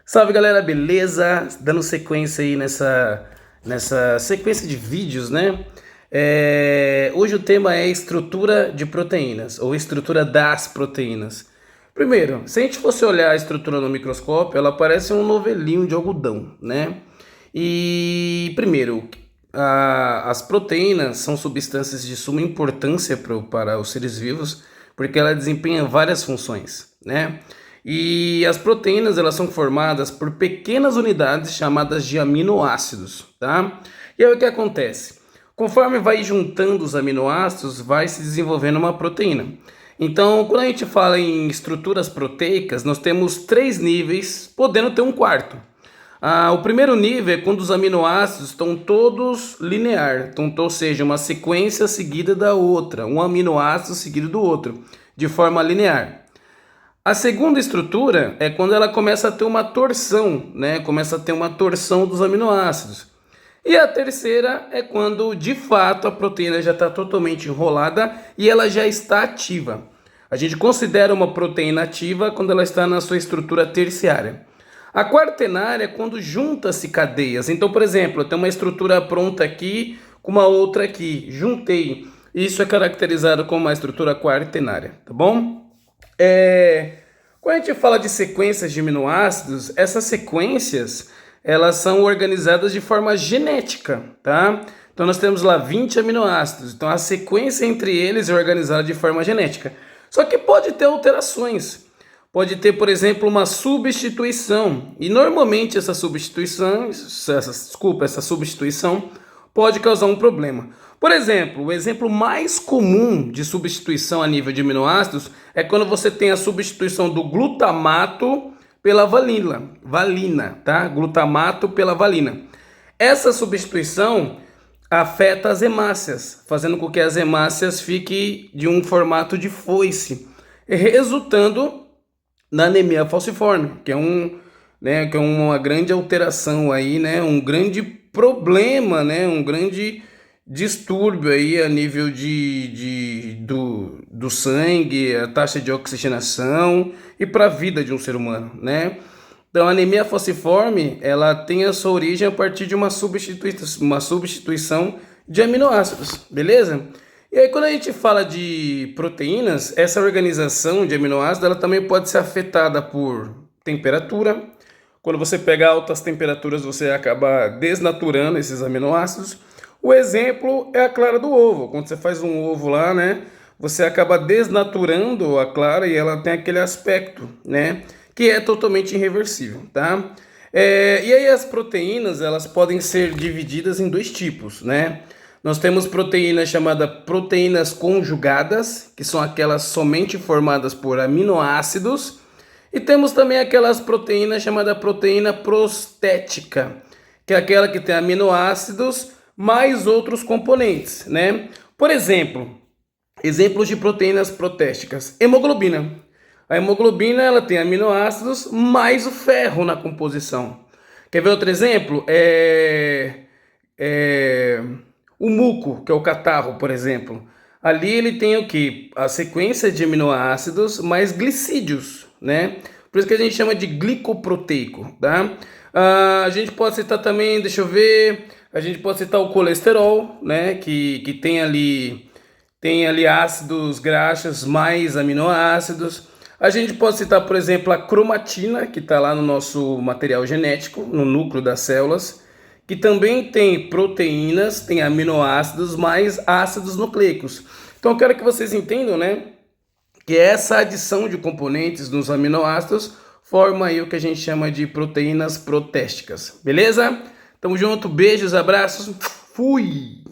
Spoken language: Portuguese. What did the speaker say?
Salve galera, beleza? Dando sequência aí nessa sequência de vídeos, né? Hoje o tema é estrutura de proteínas, ou estrutura das proteínas. Primeiro, se a gente fosse olhar a estrutura no microscópio, ela parece um novelinho de algodão, né? E primeiro, as proteínas são substâncias de suma importância para os seres vivos, porque ela desempenha várias funções, né? E as proteínas elas são formadas por pequenas unidades chamadas de aminoácidos, tá? E aí o que acontece? Conforme vai juntando os aminoácidos, vai se desenvolvendo uma proteína. Então, quando a gente fala em estruturas proteicas, nós temos três níveis, podendo ter um quarto. O primeiro nível é quando os aminoácidos estão todos linear, então, ou seja, uma sequência seguida da outra, um aminoácido seguido do outro, de forma linear. A segunda estrutura é quando ela começa a ter uma torção, né? Começa a ter uma torção dos aminoácidos. E a terceira é quando, de fato, a proteína já está totalmente enrolada e ela já está ativa. A gente considera uma proteína ativa quando ela está na sua estrutura terciária. A quaternária é quando junta-se cadeias. Então, por exemplo, eu tenho uma estrutura pronta aqui com uma outra aqui. Juntei. Isso é caracterizado como uma estrutura quaternária, tá bom? Quando a gente fala de sequências de aminoácidos, essas sequências elas são organizadas de forma genética, tá? Então nós temos lá 20 aminoácidos, então a sequência entre eles é organizada de forma genética. Só que pode ter alterações, pode ter, por exemplo, uma substituição, e normalmente essa substituição pode causar um problema. Por exemplo, o exemplo mais comum de substituição a nível de aminoácidos é quando você tem a substituição do glutamato pela valina, tá? Glutamato pela valina. Essa substituição afeta as hemácias, fazendo com que as hemácias fiquem de um formato de foice, resultando na anemia falciforme, que é uma grande alteração aí, né? Um grande problema, né? Um grande distúrbio aí a nível do sangue, a taxa de oxigenação e para a vida de um ser humano, né? Então a anemia falciforme, ela tem a sua origem a partir de uma substituição de aminoácidos, beleza? E aí quando a gente fala de proteínas, essa organização de aminoácidos, ela também pode ser afetada por temperatura. Quando você pega altas temperaturas, você acaba desnaturando esses aminoácidos. O exemplo é a clara do ovo. Quando você faz um ovo lá, né, você acaba desnaturando a clara e ela tem aquele aspecto, né, que é totalmente irreversível, tá? E aí as proteínas, elas podem ser divididas em dois tipos, né? Nós temos proteínas chamadas proteínas conjugadas, que são aquelas somente formadas por aminoácidos, e temos também aquelas proteínas chamadas proteína prostética, que é aquela que tem aminoácidos mais outros componentes, né? Por exemplo, exemplos de proteínas protésticas. Hemoglobina. A hemoglobina ela tem aminoácidos mais o ferro na composição. Quer ver outro exemplo? O muco, que é o catarro, por exemplo. Ali ele tem o que? A sequência de aminoácidos mais glicídios, né? Por isso que a gente chama de glicoproteico, tá? A gente pode citar também, deixa eu ver, a gente pode citar o colesterol, né? Que tem ali ácidos graxos mais aminoácidos. A gente pode citar, por exemplo, a cromatina, que está lá no nosso material genético, no núcleo das células, que também tem proteínas, tem aminoácidos mais ácidos nucleicos. Então eu quero que vocês entendam, né, que essa adição de componentes nos aminoácidos forma aí o que a gente chama de proteínas protésticas, beleza? Tamo junto, beijos, abraços, fui!